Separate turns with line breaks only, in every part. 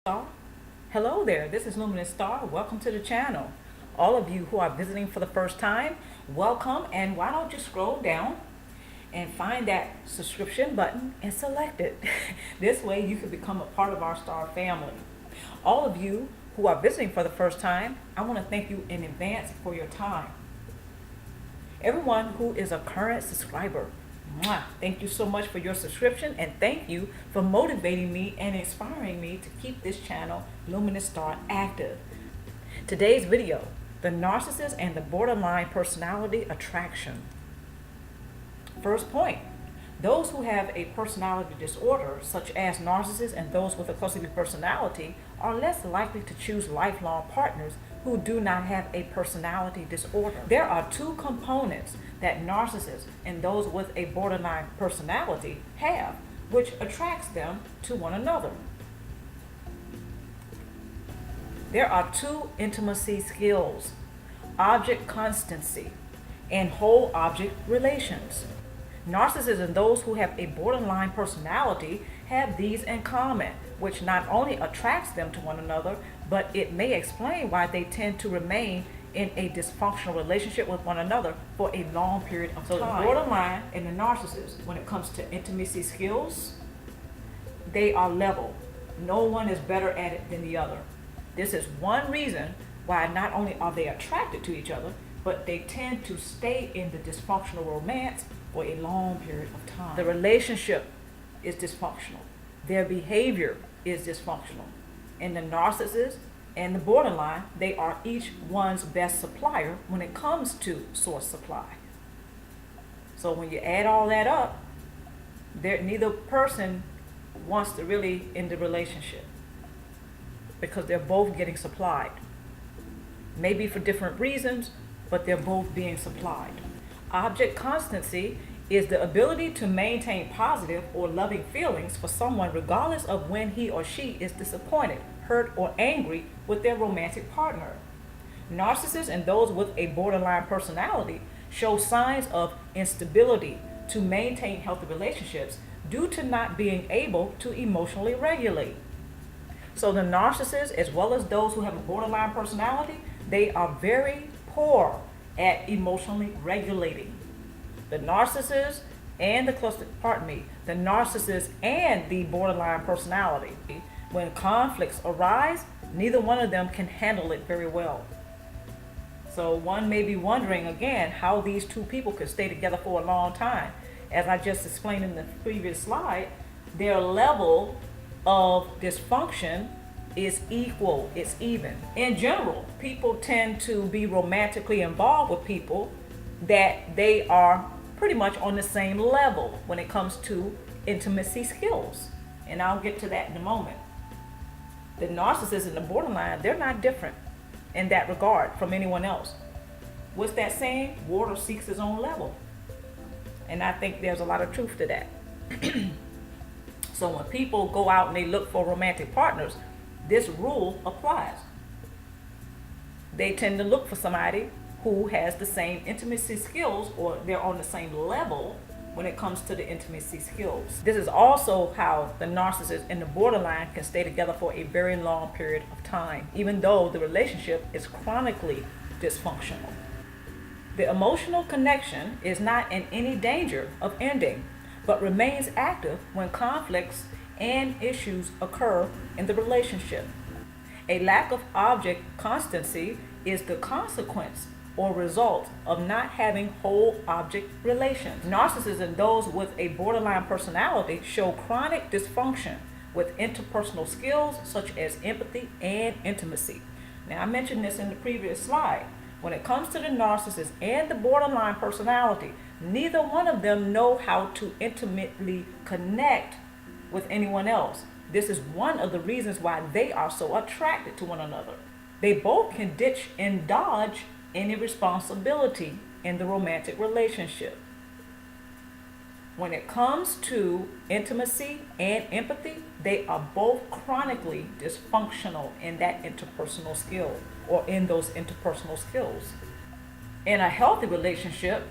Star. Hello there, this is Luminousz Star. Welcome to the channel. All of you who are visiting for the first time, welcome, and why don't you scroll down and find that subscription button and select it. This way you can become a part of our Star family. All of you who are visiting for the first time, I want to thank you in advance for your time. Everyone who is a current subscriber, thank you so much for your subscription, and thank you for motivating me and inspiring me to keep this channel, Luminousz Star, active. Today's video, the narcissist and the borderline personality attraction. First point, those who have a personality disorder, such as narcissists and those with a cluster B personality, are less likely to choose lifelong partners who do not have a personality disorder. There are two components that narcissists and those with a borderline personality have, which attracts them to one another. There are two intimacy skills: object constancy and whole object relations. Narcissists and those who have a borderline personality have these in common, which not only attracts them to one another, but it may explain why they tend to remain in a dysfunctional relationship with one another for a long period of time. So the borderline and the narcissist, when it comes to intimacy skills, they are level. No one is better at it than the other. This is one reason why not only are they attracted to each other, but they tend to stay in the dysfunctional romance for a long period of time. The relationship is dysfunctional. Their behavior is dysfunctional. And the narcissist and the borderline, they are each one's best supplier when it comes to source supply. So when you add all that up, neither person wants to really end the relationship because they're both getting supplied. Maybe for different reasons, but they're both being supplied. Object constancy is the ability to maintain positive or loving feelings for someone regardless of when he or she is disappointed, hurt, or angry with their romantic partner. Narcissists and those with a borderline personality show signs of instability to maintain healthy relationships due to not being able to emotionally regulate. So the narcissists, as well as those who have a borderline personality, they are very poor at emotionally regulating. The narcissist and the narcissist and the borderline personality, when conflicts arise, neither one of them can handle it very well. So one may be wondering again how these two people could stay together for a long time. As I just explained in the previous slide, their level of dysfunction is equal, it's even. In general, people tend to be romantically involved with people that they are pretty much on the same level when it comes to intimacy skills. And I'll get to that in a moment. The narcissist and the borderline, they're not different in that regard from anyone else. What's that saying? Water seeks its own level. And I think there's a lot of truth to that. So when people go out and they look for romantic partners, this rule applies. They tend to look for somebody who has the same intimacy skills, or they're on the same level when it comes to the intimacy skills. This is also how the narcissist and the borderline can stay together for a very long period of time, even though the relationship is chronically dysfunctional. The emotional connection is not in any danger of ending, but remains active when conflicts and issues occur in the relationship. A lack of object constancy is the consequence or result of not having whole object relations. Narcissists and those with a borderline personality show chronic dysfunction with interpersonal skills such as empathy and intimacy. Now, I mentioned this in the previous slide. When it comes to the narcissist and the borderline personality, neither one of them know how to intimately connect with anyone else. This is one of the reasons why they are so attracted to one another. They both can ditch and dodge any responsibility in the romantic relationship. When it comes to intimacy and empathy, they are both chronically dysfunctional in that interpersonal skill, or in those interpersonal skills. In a healthy relationship,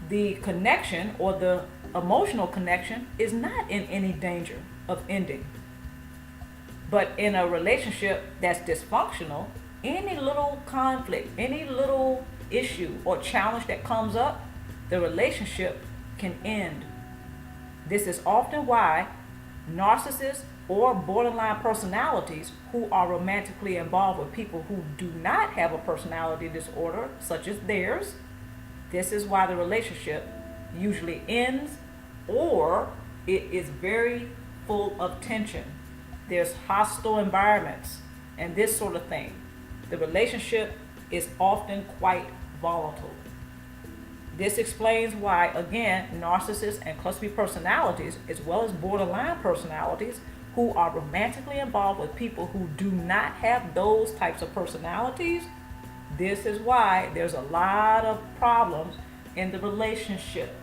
the connection or the emotional connection is not in any danger of ending. But in a relationship that's dysfunctional, any little conflict, any little issue or challenge that comes up, the relationship can end. This is often why narcissists or borderline personalities who are romantically involved with people who do not have a personality disorder, such as theirs, this is why the relationship usually ends, or it is very full of tension. There's hostile environments and this sort of thing. The relationship is often quite volatile. This explains why, again, narcissists and cluster B personalities, as well as borderline personalities, who are romantically involved with people who do not have those types of personalities, this is why there's a lot of problems in the relationship.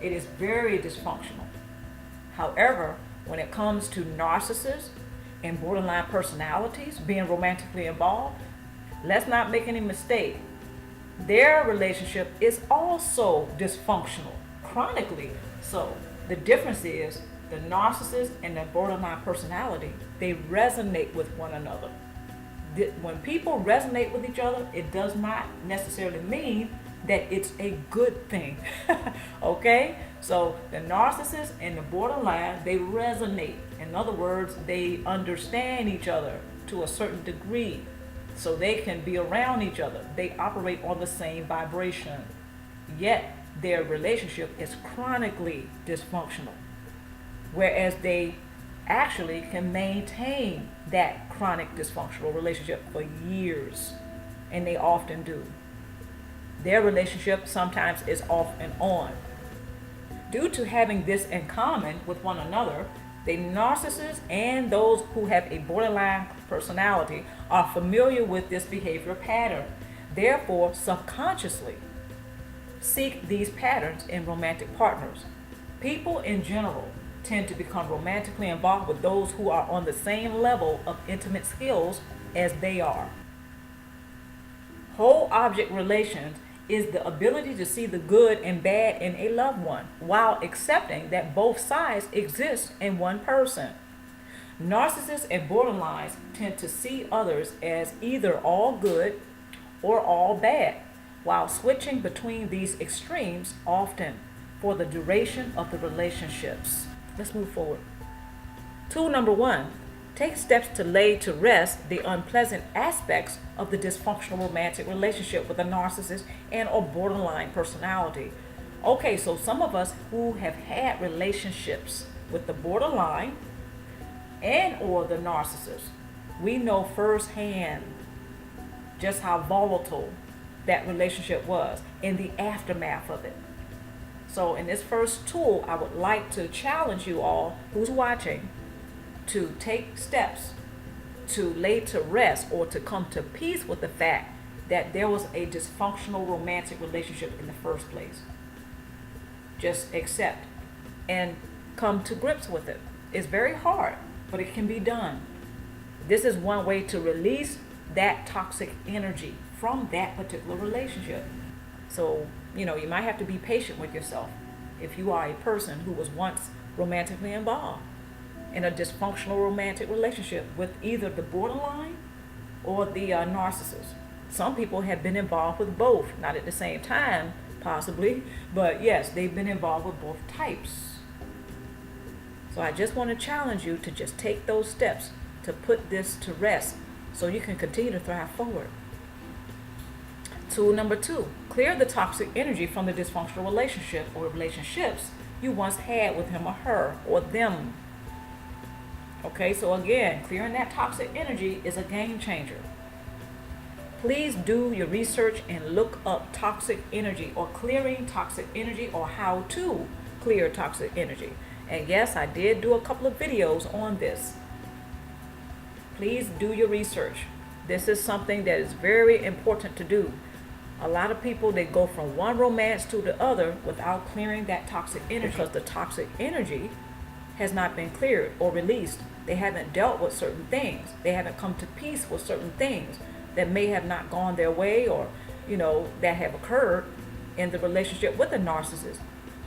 It is very dysfunctional. However, when it comes to narcissists and borderline personalities being romantically involved, let's not make any mistake. Their relationship is also dysfunctional, chronically so. The difference is the narcissist and the borderline personality, they resonate with one another. When people resonate with each other, it does not necessarily mean that it's a good thing. Okay? So the narcissist and the borderline, they resonate. In other words, they understand each other to a certain degree, so they can be around each other. They operate on the same vibration, yet their relationship is chronically dysfunctional, whereas they actually can maintain that chronic dysfunctional relationship for years, and they often do. Their relationship sometimes is off and on. Due to having this in common with one another, the narcissists and those who have a borderline personality are familiar with this behavior pattern. Therefore, subconsciously seek these patterns in romantic partners. People in general tend to become romantically involved with those who are on the same level of intimate skills as they are. Whole object relations is the ability to see the good and bad in a loved one while accepting that both sides exist in one person. Narcissists and borderlines tend to see others as either all good or all bad, while switching between these extremes often for the duration of the relationships. Let's move forward. Tool number 1. Take steps to lay to rest the unpleasant aspects of the dysfunctional romantic relationship with a narcissist and or borderline personality. Okay, so some of us who have had relationships with the borderline and or the narcissist, we know firsthand just how volatile that relationship was in the aftermath of it. So in this first tool, I would like to challenge you all who's watching to take steps to lay to rest or to come to peace with the fact that there was a dysfunctional romantic relationship in the first place. Just accept and come to grips with it. It's very hard, but it can be done. This is one way to release that toxic energy from that particular relationship. So, you might have to be patient with yourself if you are a person who was once romantically involved in a dysfunctional romantic relationship with either the borderline or the narcissist. Some people have been involved with both, not at the same time, possibly, but yes, they've been involved with both types. So I just want to challenge you to just take those steps to put this to rest so you can continue to thrive forward. Tool number 2, clear the toxic energy from the dysfunctional relationship or relationships you once had with him or her or them. Okay, so again, clearing that toxic energy is a game changer. Please do your research and look up toxic energy or clearing toxic energy or how to clear toxic energy. And yes, I did do a couple of videos on this. Please do your research. This is something that is very important to do. A lot of people, they go from one romance to the other without clearing that toxic energy because the toxic energy has not been cleared or released. They haven't dealt with certain things. They haven't come to peace with certain things that may have not gone their way or, that have occurred in the relationship with the narcissist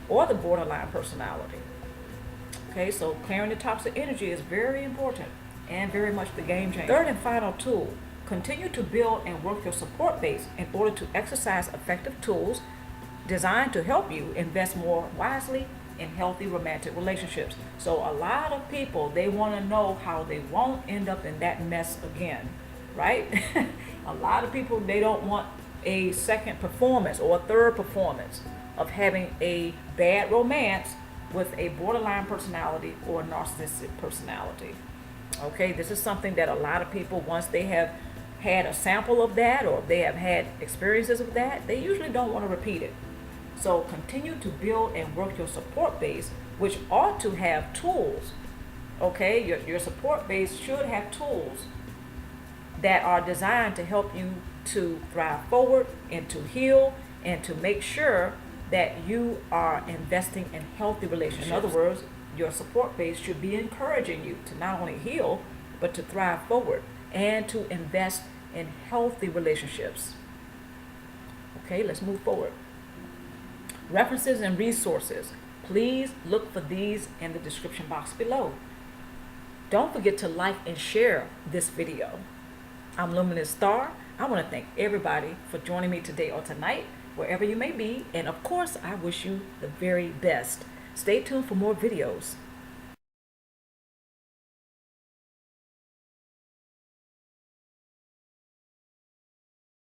or the borderline personality. Okay, so clearing the toxic energy is very important. and very much the game changer. Third and final tool, continue to build and work your support base in order to exercise effective tools designed to help you invest more wisely in healthy romantic relationships. So a lot of people, they want to know how they won't end up in that mess again, right? A lot of people, they don't want a second performance or a third performance of having a bad romance with a borderline personality or a narcissistic personality. Okay, this is something that a lot of people, once they have had a sample of that or they have had experiences of that, they usually don't want to repeat it. So continue to build and work your support base, which ought to have tools. Okay, your support base should have tools that are designed to help you to thrive forward and to heal and to make sure that you are investing in healthy relationships. In other words, your support base should be encouraging you to not only heal, but to thrive forward and to invest in healthy relationships. Okay, let's move forward. References and resources. Please look for these in the description box below. Don't forget to like and share this video. I'm Luminousz Star. I want to thank everybody for joining me today or tonight, wherever you may be. And of course, I wish you the very best. Stay tuned for more videos.